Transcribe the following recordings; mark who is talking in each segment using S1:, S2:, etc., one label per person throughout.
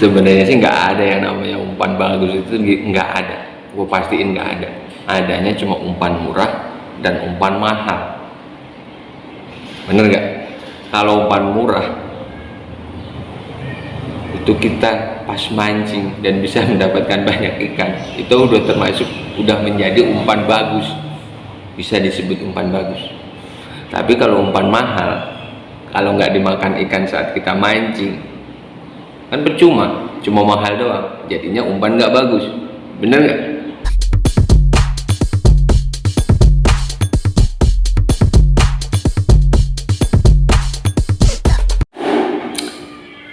S1: Sebenarnya sih nggak ada yang namanya umpan bagus, itu nggak ada. Gue pastiin nggak ada. Adanya cuma umpan murah dan umpan mahal. Bener nggak? Kalau umpan murah itu kita pas mancing dan bisa mendapatkan banyak ikan, itu udah menjadi umpan bagus, bisa disebut umpan bagus. Tapi kalau umpan mahal, kalau nggak dimakan ikan saat kita mancing, kan percuma, cuma mahal doang, jadinya umpan nggak bagus. Bener nggak?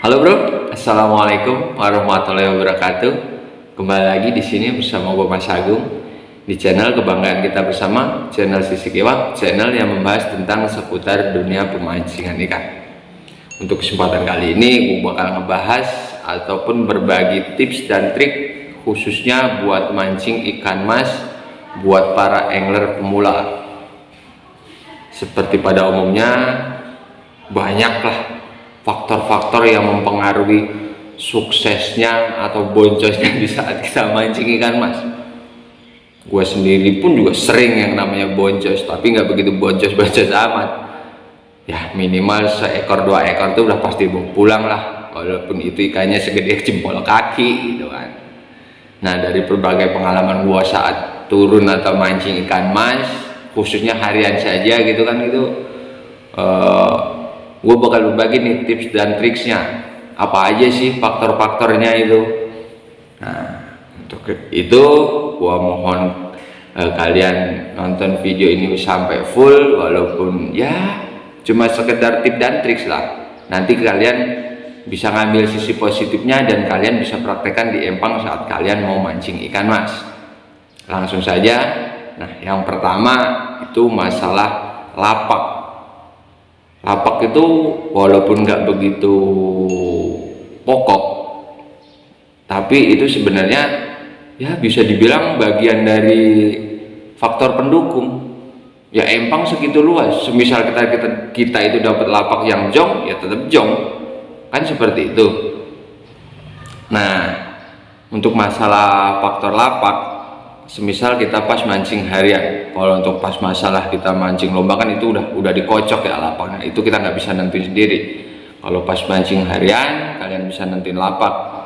S1: Halo bro, assalamualaikum warahmatullahi wabarakatuh. Kembali lagi di sini bersama gue Mas Agung di channel kebanggaan kita bersama, channel Sisik Iwak, channel yang membahas tentang seputar dunia pemancingan ikan. Untuk kesempatan kali ini gue bakal ngebahas ataupun berbagi tips dan trik khususnya buat mancing ikan mas buat para angler pemula. Seperti pada umumnya banyaklah faktor-faktor yang mempengaruhi suksesnya atau boncosnya di saat kita mancing ikan mas. Gue sendiri pun juga sering yang namanya boncos, tapi nggak begitu boncos-boncos amat. Ya minimal seekor dua ekor itu udah pasti bawa pulang lah, walaupun itu ikannya segede jempol kaki gitu kan. Nah dari berbagai pengalaman gue saat turun atau mancing ikan mas, khususnya harian saja gitu kan, itu gue bakal berbagi nih tips dan triksnya, apa aja sih faktor-faktornya itu. Nah untuk itu gue mohon kalian nonton video ini sampai full, walaupun ya cuma sekedar tips dan triks lah. Nanti kalian bisa ngambil sisi positifnya dan kalian bisa praktekkan di empang saat kalian mau mancing ikan mas. Langsung saja. Nah yang pertama itu masalah lapak. Lapak itu walaupun nggak begitu pokok, tapi itu sebenarnya ya bisa dibilang bagian dari faktor pendukung. Ya empang segitu luas, semisal kita itu dapat lapak yang jong, ya tetap jong, kan seperti itu. Nah untuk masalah faktor lapak, semisal kita pas mancing harian, kalau untuk pas masalah kita mancing lomba kan itu udah dikocok ya lapaknya, itu kita nggak bisa nentuin sendiri. Kalau pas mancing harian kalian bisa nentuin lapak.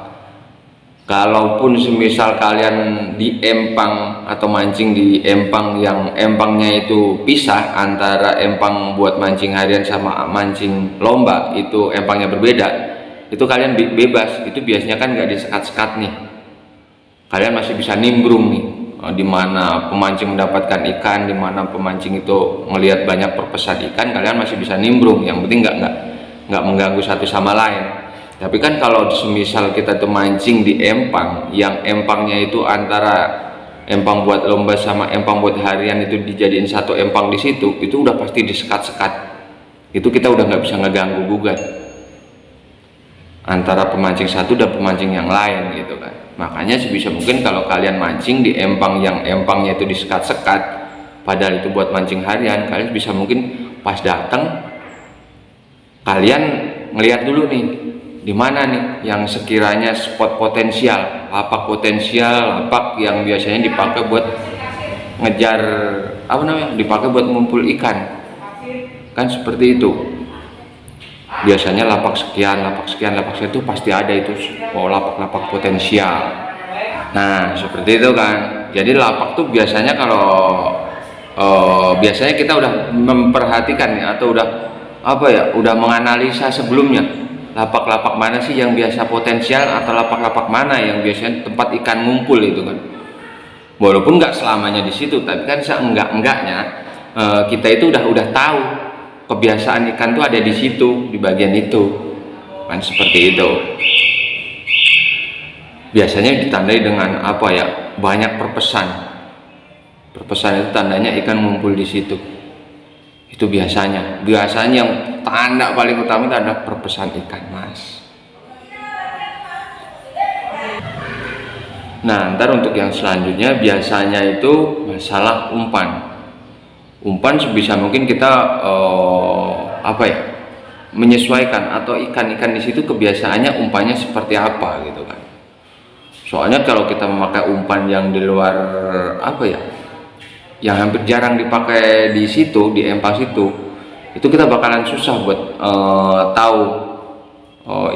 S1: Kalaupun semisal kalian di empang atau mancing di empang yang empangnya itu pisah, antara empang buat mancing harian sama mancing lomba itu empangnya berbeda, itu kalian bebas, itu biasanya kan nggak disekat-sekat nih, kalian masih bisa nimbrung nih. Di mana pemancing mendapatkan ikan, di mana pemancing itu melihat banyak perpesan ikan, kalian masih bisa nimbrung. Yang penting nggak mengganggu satu sama lain. Tapi kan kalau semisal kita tuh mancing di empang yang empangnya itu antara empang buat lomba sama empang buat harian itu dijadiin satu empang di situ, itu udah pasti disekat-sekat. Itu kita udah nggak bisa ngeganggu gugat antara pemancing satu dan pemancing yang lain gitu kan. Makanya sebisa mungkin kalau kalian mancing di empang yang empangnya itu disekat-sekat, padahal itu buat mancing harian, kalian bisa mungkin pas datang kalian ngelihat dulu nih di mana nih yang sekiranya spot potensial, lapak potensial, lapak yang biasanya dipakai buat ngejar apa namanya, dipakai buat ngumpul ikan, kan seperti itu. Biasanya lapak sekian itu pasti ada itu, lapak-lapak potensial. Nah seperti itu kan. Jadi lapak tuh biasanya kalau biasanya kita udah memperhatikan ya, atau udah apa ya, udah menganalisa sebelumnya, lapak-lapak mana sih yang biasa potensial, atau lapak-lapak mana yang biasanya tempat ikan ngumpul itu kan. Walaupun nggak selamanya di situ, tapi kan seenggak-enggaknya kita itu udah tahu kebiasaan ikan tuh ada di situ, di bagian itu kan, seperti itu. Biasanya ditandai dengan apa ya, banyak perpesan itu tandanya ikan ngumpul di situ. Itu biasanya yang tanda paling utama itu adalah perpesan ikan mas. Nah ntar untuk yang selanjutnya biasanya itu masalah umpan sebisa mungkin kita apa ya, menyesuaikan atau ikan-ikan di situ kebiasaannya umpannya seperti apa gitu kan. Soalnya kalau kita memakai umpan yang di luar apa ya, yang hampir jarang dipakai di situ, di empang situ, itu kita bakalan susah buat tahu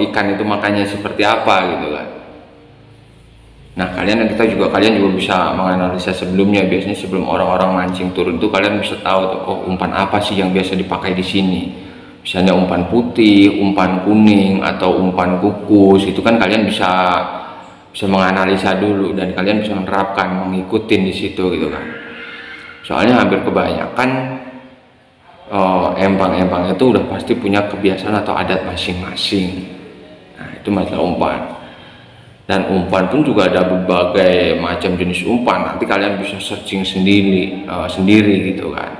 S1: ikan itu makannya seperti apa gitu kan. Nah kalian juga bisa menganalisa sebelumnya. Biasanya sebelum orang-orang mancing turun tuh kalian bisa tahu tuh, oh umpan apa sih yang biasa dipakai di sini. Misalnya umpan putih, umpan kuning, atau umpan kukus, itu kan kalian bisa menganalisa dulu dan kalian bisa menerapkan, mengikutin di situ gitu kan. Soalnya hampir kebanyakan empang-empang itu udah pasti punya kebiasaan atau adat masing-masing. Nah itu masalah umpan. Dan umpan pun juga ada berbagai macam jenis umpan. Nanti kalian bisa searching sendiri gitu kan.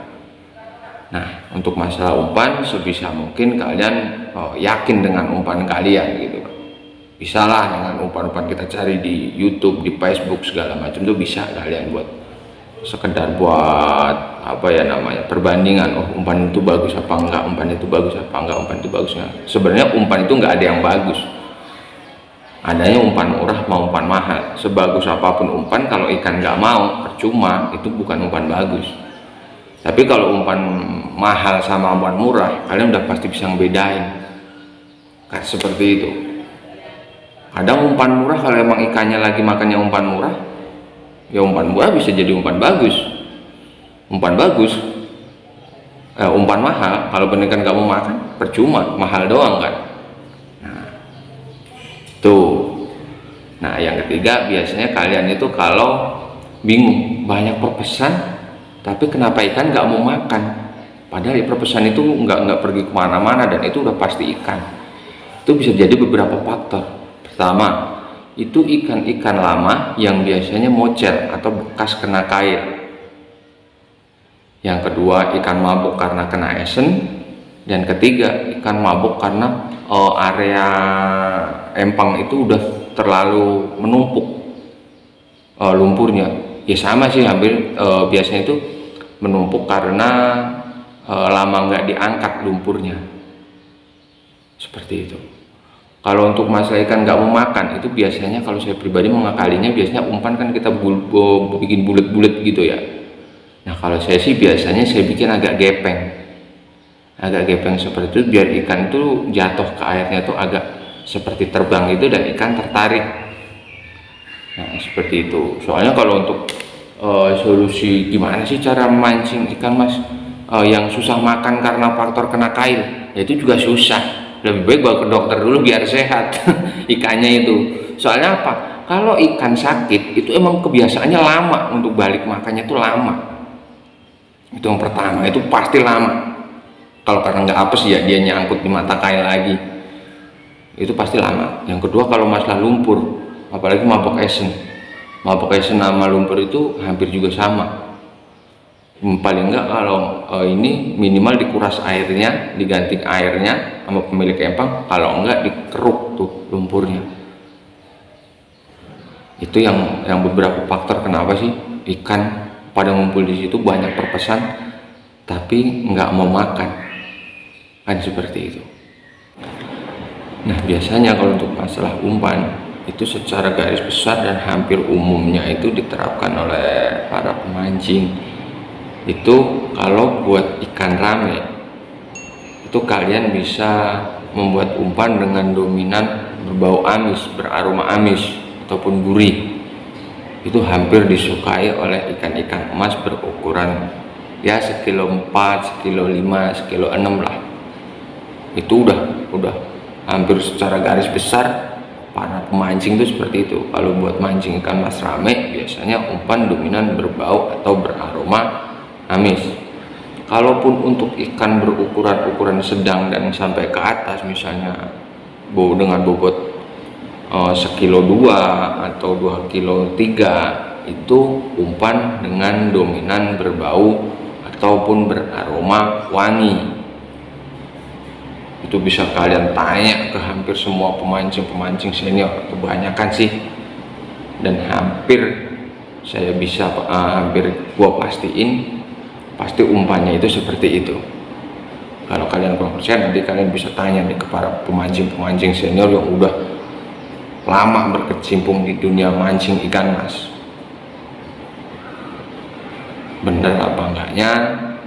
S1: Nah untuk masalah umpan, sebisa mungkin kalian yakin dengan umpan kalian gitu kan. Bisa lah dengan umpan-umpan kita cari di YouTube, di Facebook segala macam tuh bisa kalian buat sekedar buat apa ya namanya, perbandingan. Oh umpan itu bagus apa enggak, umpan itu bagus apa enggak, umpan itu bagus enggak. Sebenarnya umpan itu enggak ada yang bagus, adanya umpan murah mau umpan mahal. Sebagus apapun umpan, kalau ikan nggak mau, percuma, itu bukan umpan bagus. Tapi kalau umpan mahal sama umpan murah, kalian udah pasti bisa ngebedain kan, seperti itu. Kadang umpan murah kalau emang ikannya lagi makannya umpan murah, ya umpan murah bisa jadi umpan bagus. Umpan mahal kalau ikan nggak mau makan, percuma, mahal doang kan. Tuh. Nah yang ketiga, biasanya kalian itu kalau bingung, banyak perpesan tapi kenapa ikan nggak mau makan, padahal perpesan itu nggak pergi kemana-mana dan itu udah pasti ikan. Itu bisa jadi beberapa faktor. Pertama, itu ikan-ikan lama yang biasanya mocel atau bekas kena kail. Yang kedua, ikan mabuk karena kena esen. Dan ketiga, ikan mabuk karena area empang itu udah terlalu menumpuk lumpurnya. Ya sama sih, hampir biasanya itu menumpuk karena lama nggak diangkat lumpurnya, seperti itu. Kalau untuk masalah ikan nggak mau makan, itu biasanya kalau saya pribadi mengakalinya, biasanya umpan kan kita bikin bulat-bulat gitu ya. Nah kalau saya sih biasanya saya bikin agak gepeng seperti itu, biar ikan itu jatuh ke airnya tuh agak seperti terbang gitu dan ikan tertarik. Nah seperti itu. Soalnya kalau untuk solusi gimana sih cara memancing ikan mas yang susah makan karena faktor kena kail, ya itu juga susah. Lebih baik bawa ke dokter dulu biar sehat ikannya itu. Soalnya apa, kalau ikan sakit itu emang kebiasaannya lama untuk balik makannya tuh lama. Itu yang pertama, itu pasti lama. Kalau karena nggak apes ya dia nyangkut di mata kail lagi, itu pasti lama. Yang kedua, kalau masalah lumpur, apalagi mabok esen sama lumpur itu hampir juga sama. Paling enggak kalau ini minimal dikuras airnya, diganti airnya sama pemilik empang, kalau enggak dikeruk tuh lumpurnya. Itu yang beberapa faktor kenapa sih ikan pada ngumpul di situ banyak perpesan tapi nggak mau makan, kan seperti itu. Nah biasanya kalau untuk masalah umpan itu secara garis besar dan hampir umumnya itu diterapkan oleh para pemancing. Itu kalau buat ikan rame, itu kalian bisa membuat umpan dengan dominan berbau amis, beraroma amis ataupun gurih. Itu hampir disukai oleh ikan-ikan emas berukuran ya sekilo 4, sekilo 5, sekilo 6 lah. Itu udah hampir secara garis besar para pemancing itu seperti itu. Kalau buat mancing ikan mas rame, biasanya umpan dominan berbau atau beraroma amis. Kalaupun untuk ikan berukuran sedang dan sampai ke atas, misalnya dengan bobot sekilo 2 atau 2 kilo 3, itu umpan dengan dominan berbau ataupun beraroma wangi. Itu bisa kalian tanya ke hampir semua pemancing senior, kebanyakan sih, dan hampir gua pastiin pasti umpannya itu seperti itu. Kalau kalian kurang percaya, nanti kalian bisa tanya nih ke para pemancing senior yang udah lama berkecimpung di dunia mancing ikan mas. Bener apa enggaknya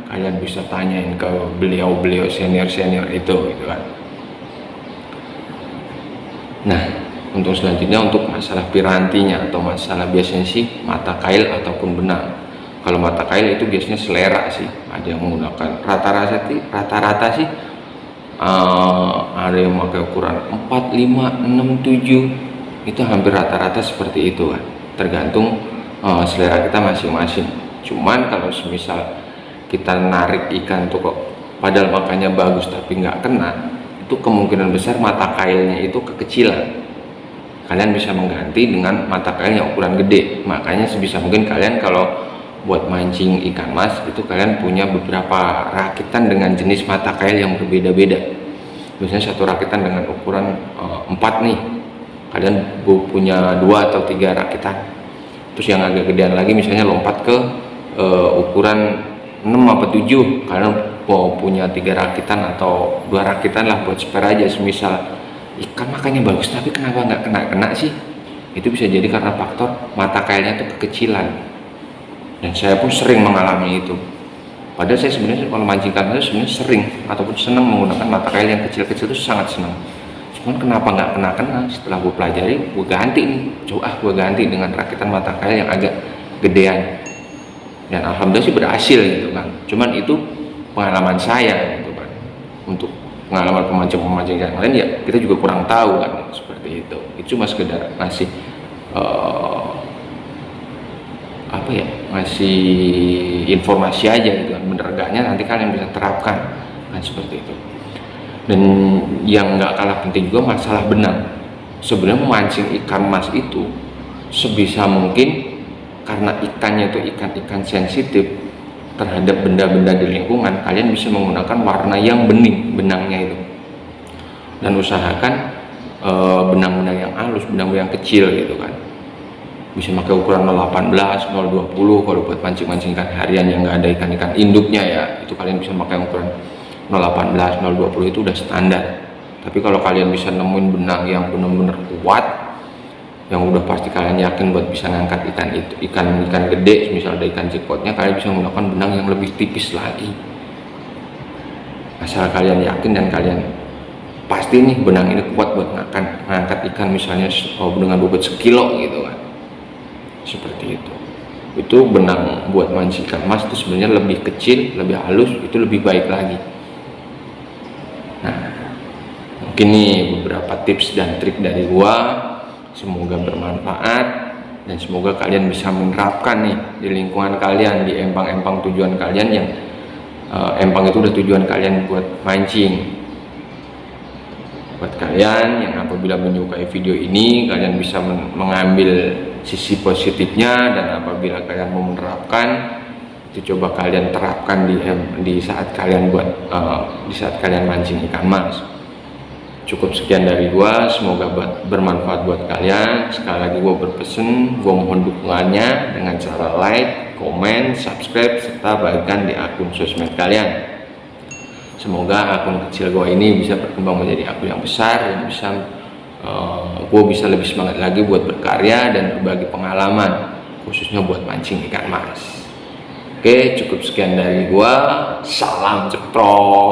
S1: kalian bisa tanyain ke beliau senior itu gitu kan. Nah, untuk selanjutnya, untuk masalah pirantinya atau masalah biasanya sih mata kail ataupun benang. Kalau mata kail itu biasanya selera sih, ada yang menggunakan rata-rata sih ada yang pakai ukuran 4, 5, 6, 7, itu hampir rata-rata seperti itu kan, tergantung selera kita masing-masing. Cuman kalau semisal kita narik ikan tuh kok padahal makannya bagus tapi nggak kena, itu kemungkinan besar mata kailnya itu kekecilan. Kalian bisa mengganti dengan mata kail yang ukuran gede. Makanya sebisa mungkin kalian kalau buat mancing ikan mas itu kalian punya beberapa rakitan dengan jenis mata kail yang berbeda-beda. Biasanya satu rakitan dengan ukuran 4 nih, kalian punya 2 atau 3 rakitan. Terus yang agak gedean lagi misalnya lompat ke ukuran 6 apa 7, kalian mau punya 3 rakitan atau 2 rakitan lah buat spare aja. Semisal ikan makannya bagus tapi kenapa nggak kena sih, itu bisa jadi karena faktor mata kailnya tuh kekecilan. Dan saya pun sering mengalami itu, padahal saya sebenarnya kalau mancing ikan itu sebenarnya sering ataupun senang menggunakan mata kail yang kecil-kecil, itu sangat senang. Cuman kenapa nggak kena, setelah gue pelajari, gue ganti nih, gue ganti dengan rakitan mata kail yang agak gedean, dan alhamdulillah sih berhasil gitu kan. Cuman itu pengalaman saya gitu kan. Untuk pengalaman pemancing yang lain ya kita juga kurang tahu kan, seperti itu. Itu cuma sekedar ngasih ngasih informasi aja gitu kan. Bener enggaknya nanti kalian bisa terapkan kan, seperti itu. Dan yang nggak kalah penting juga masalah benang. Sebenarnya memancing ikan mas itu sebisa mungkin, karena ikannya itu ikan sensitif terhadap benda-benda di lingkungan, kalian bisa menggunakan warna yang bening benangnya itu, dan usahakan benang-benang yang halus, benang-benang yang kecil gitu kan. Bisa pakai ukuran 018, 020 kalau buat mancing ikan harian yang nggak ada ikan induknya ya, itu kalian bisa pakai ukuran 018, 020, itu udah standar. Tapi kalau kalian bisa nemuin benang yang benar-benar kuat, yang udah pasti kalian yakin buat bisa ngangkat ikan gede, misal ada ikan jekotnya, kalian bisa menggunakan benang yang lebih tipis lagi. Asal kalian yakin dan kalian pasti nih benang ini kuat buat ngangkat ikan, misalnya dengan bobot sekilo gitu kan, seperti itu. Itu benang buat mancing ikan mas itu sebenarnya lebih kecil, lebih halus, itu lebih baik lagi. Nah, mungkin nih beberapa tips dan trik dari gua, semoga bermanfaat dan semoga kalian bisa menerapkan nih di lingkungan kalian, di empang-empang tujuan kalian, yang empang itu udah tujuan kalian buat mancing. Buat kalian yang apabila menyukai video ini, kalian bisa mengambil sisi positifnya, dan apabila kalian mau menerapkan itu, coba kalian terapkan di saat kalian di saat kalian mancing ikan mas. Cukup sekian dari gua, semoga bermanfaat buat kalian. Sekali lagi gua berpesan, gua mohon dukungannya dengan cara like, komen, subscribe, serta bagikan di akun sosmed kalian. Semoga akun kecil gua ini bisa berkembang menjadi akun yang besar, dan bisa gua bisa lebih semangat lagi buat berkarya dan berbagi pengalaman, khususnya buat mancing ikan mas. Oke, cukup sekian dari gua. Salam ceprot.